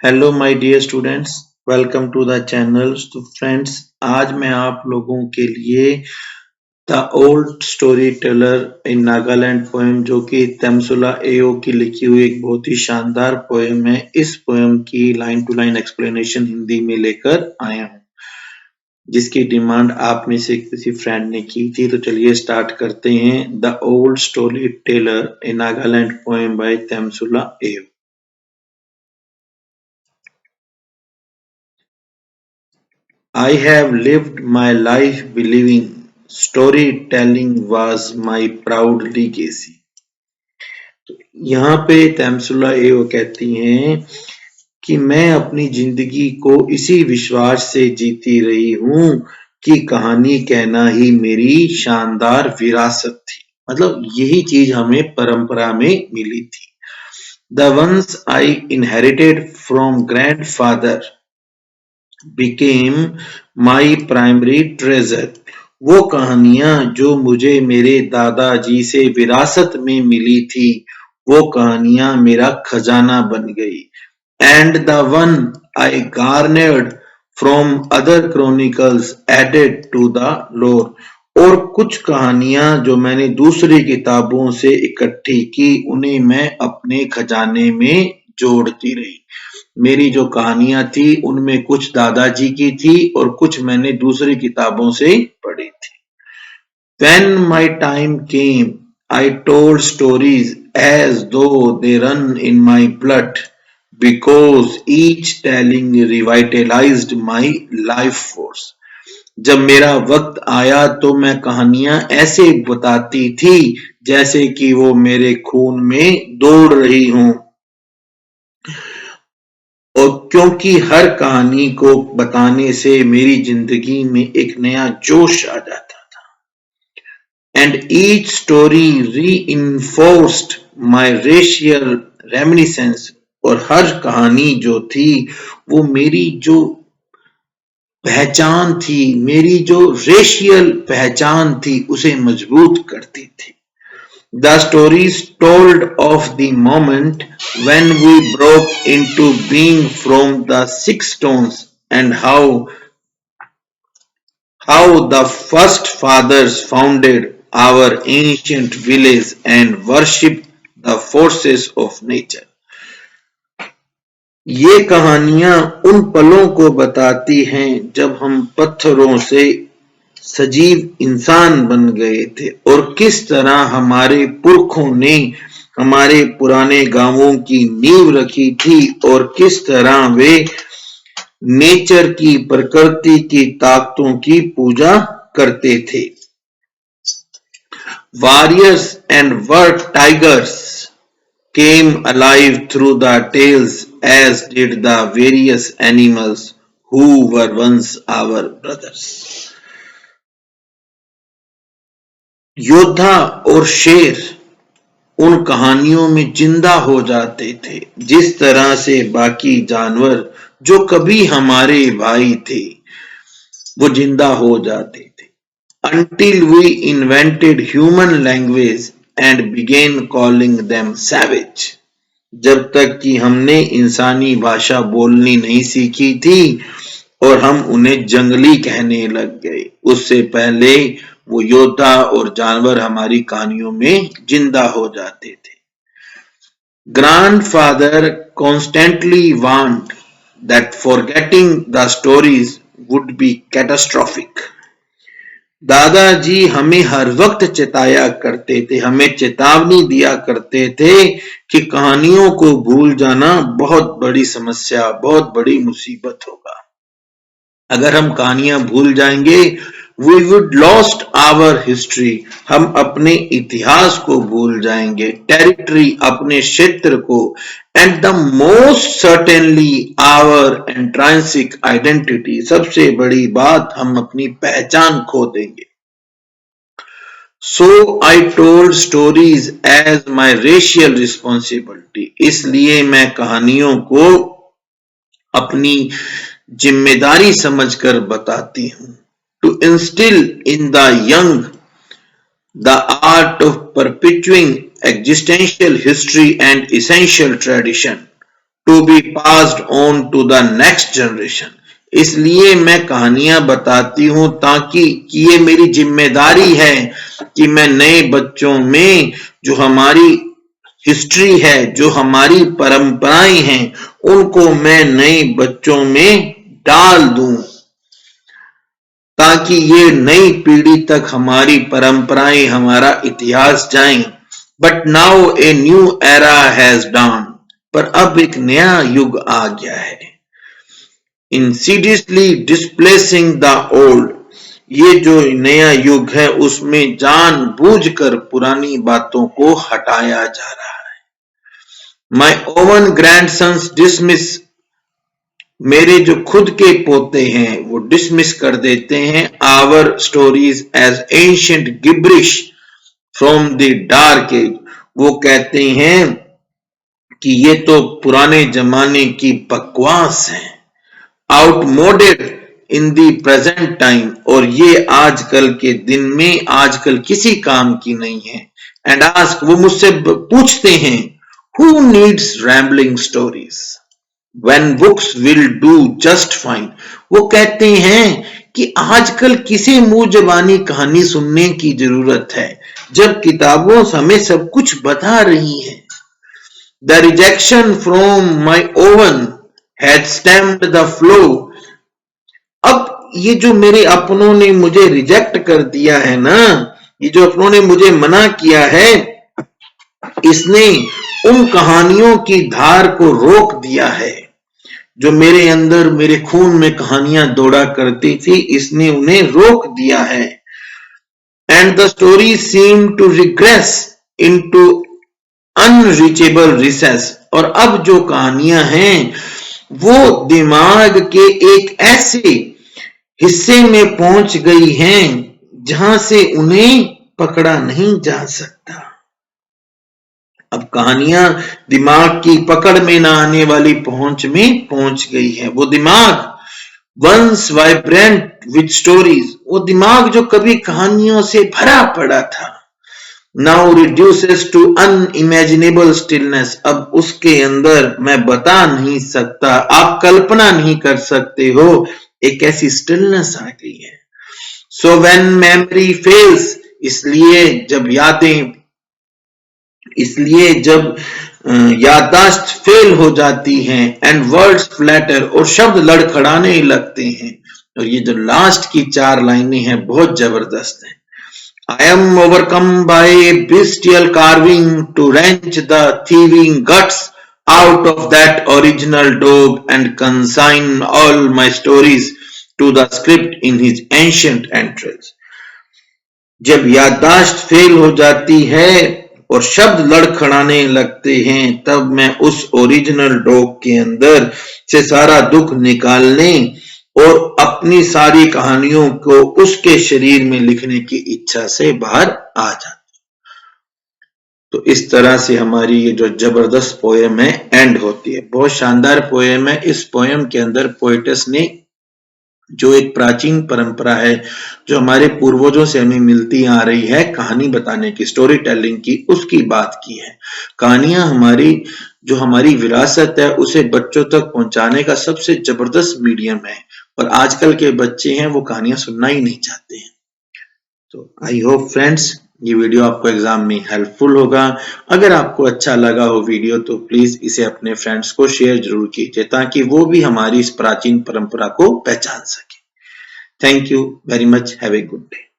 Hello my dear students, welcome to the channel. तो friends, आज मैं आप लोगों के लिए the old story teller in Nagaland poem, जो कि तमसुला एओ की लिखी हुई एक बहुत ही शानदार पोएम है, इस पोएम की line to line explanation Hindi में लेकर आया हूँ, जिसकी डिमांड आप में से किसी फ्रेंड ने की थी। तो चलिए स्टार्ट करते हैं। The old story teller in Nagaland poem by Temsula Ao. I have lived my life believing storytelling was my proud legacy. यहाँ पे तमसुला एओ कहती हैं कि मैं अपनी जिंदगी को इसी विश्वास से जीती रही हूँ कि कहानी कहना ही मेरी शानदार विरासत थी। मतलब यही चीज हमें परंपरा में मिली थी। The ones I inherited from grandfather became my primary treasure. वो कहानियां जो मुझे मेरे दादाजी से विरासत में मिली थी, वो कहानियां मेरा खजाना बन गई। And the one I garnered from other chronicles added to the lore. और कुछ कहानियां जो मैंने दूसरी किताबों से इकट्ठी की, उन्हें मैं अपने खजाने में जोड़ती रही। मेरी जो कहानियां थी उनमें कुछ दादाजी की थी और कुछ मैंने दूसरी किताबों से पढ़ी थी। When my time came, I told stories as though they run in my blood, because each telling revitalized my life force. जब मेरा वक्त आया तो मैं कहानियां ऐसे बताती थी जैसे कि वो मेरे खून में दौड़ रही हों, और क्योंकि हर कहानी को बताने से मेरी जिंदगी में एक नया जोश आ जाता था। And each story reinforced my racial reminiscence. और हर कहानी जो थी वो मेरी जो पहचान थी, मेरी जो रेशियल पहचान थी, उसे मजबूत करती थी। The stories told of the moment when we broke into being from the six stones, and how the first fathers founded our ancient village and worshipped the forces of nature. ये कहानियां उन पलों को बताती हैं जब हम पत्थरों से सजीव इंसान बन गए थे, और किस तरह हमारे पुरखों ने हमारे पुराने गांवों की नींव रखी थी, और किस तरह वे नेचर की, प्रकृति की ताकतों की पूजा करते थे। Warriors and war tigers came alive through the tales, as did the various animals who were once our brothers. योद्धा और शेर उन कहानियों में जिंदा हो जाते थे, जिस तरह से बाकी जानवर जो कभी हमारे भाई थे वो जिंदा हो जाते थे। Until we invented human language and began calling them savage. जब तक कि हमने इंसानी भाषा बोलनी नहीं सीखी थी और हम उन्हें जंगली कहने लग गए, उससे पहले वो योद्धा और जानवर हमारी कहानियों में जिंदा हो जाते थे। Grandfather constantly warned that forgetting the stories would be catastrophic. दादाजी हमें हर वक्त चेताया करते थे, हमें चेतावनी दिया करते थे कि कहानियों को भूल जाना बहुत बड़ी समस्या, बहुत बड़ी मुसीबत होगा। अगर हम कहानियां भूल जाएंगे, we would lost our history, हम अपने इतिहास को भूल जाएंगे, टेरिटरी अपने क्षेत्र को, and the most certainly our intrinsic identity, सबसे बड़ी बात हम अपनी पहचान खो देंगे। So I told stories as my racial responsibility, इसलिए मैं कहानियों को अपनी जिम्मेदारी समझकर बताती हूँ। To instill in the young the art of perpetuating existential history and essential tradition, to be passed on to the next generation. इसलिए मैं कहानियां बताती हूं ताकि कि ये मेरी जिम्मेदारी है कि मैं नए बच्चों में जो हमारी हिस्ट्री है, जो हमारी परंपराएं हैं, उनको मैं नए बच्चों में डाल दूं ताकि ये नई पीढ़ी तक हमारी परंपराएं, हमारा इतिहास जाएं। But now a new era has dawned, पर अब एक नया युग आ गया है। इंसिडियसली डिस्प्लेसिंग द ओल्ड, ये जो नया युग है उसमें जानबूझकर पुरानी बातों को हटाया जा रहा है। माय ओवन ग्रैंडसन्स डिसमिस, मेरे जो खुद के पोते हैं वो डिसमिस कर देते हैं our stories as ancient gibberish from the dark age. वो कहते हैं कि ये तो पुराने जमाने की बकवास है, आउटमोडेड इन दी प्रेजेंट टाइम, और ये आजकल के दिन में आजकल किसी काम की नहीं है। एंड आस्क, वो मुझसे पूछते हैं, who needs rambling stories when books will do just fine. वो कहते हैं कि आजकल किसे मुंह जबानी कहानी सुनने की जरूरत है जब किताबों हमें सब कुछ बता रही हैं। The rejection from my oven had stemmed the flow. अब ये जो मेरे अपनों ने मुझे रिजेक्ट कर दिया है ना, ये जो अपनों ने मुझे मना किया है, इसने उन कहानियों की धार को रोक दिया है जो मेरे अंदर, मेरे खून में कहानियां दौड़ा करती थी, इसने उन्हें रोक दिया है। And the story seemed to regress into unreachable recess, और अब जो कहानियां हैं वो दिमाग के एक ऐसे हिस्से में पहुंच गई हैं जहां से उन्हें पकड़ा नहीं जा सकता। अब कहानियां दिमाग की पकड़ में ना आने वाली पहुंच में पहुंच गई है। वो दिमाग वंस वाइब्रेंट विद स्टोरीज, वो दिमाग जो कभी कहानियों से भरा पड़ा था, now reduces to unimaginable stillness, अब उसके अंदर मैं बता नहीं सकता, आप कल्पना नहीं कर सकते हो, एक ऐसी स्टिलनेस आ गई है। So when memory fails, इसलिए जब याददाश्त फेल हो जाती हैं, एंड वर्ड्स फ्लैटर, और शब्द लड़खड़ाने लगते हैं। और ये जो लास्ट की 4 लाइनें हैं बहुत जबरदस्त हैं। I am overcome by a bestial carving to wrench the thieving guts out of that original dog and consign all my stories to the script in his ancient entrails. जब याददाश्त फेल हो जाती है और शब्द लड़खड़ाने लगते हैं, तब मैं उस ओरिजिनल डॉग के अंदर से सारा दुख निकालने और अपनी सारी कहानियों को उसके शरीर में लिखने की इच्छा से बाहर आ जाती। तो इस तरह से हमारी ये जो जबरदस्त पोएम है एंड होती है। बहुत शानदार पोएम है। इस पोएम के अंदर पोएटस ने जो एक प्राचीन परंपरा है जो हमारे पूर्वजों से हमें मिलती आ रही है, कहानी बताने की, स्टोरी टेलिंग की, उसकी बात की है। कहानियां हमारी विरासत है उसे बच्चों तक पहुंचाने का सबसे जबरदस्त मीडियम है, और आजकल के बच्चे हैं वो कहानियां सुनना ही नहीं चाहते हैं। तो आई होप फ्रेंड्स ये वीडियो आपको एग्जाम में हेल्पफुल होगा। अगर आपको अच्छा लगा हो वीडियो तो प्लीज इसे अपने फ्रेंड्स को शेयर जरूर कीजिए ताकि वो भी हमारी इस प्राचीन परंपरा को पहचान सके। Thank you very much. Have a good day.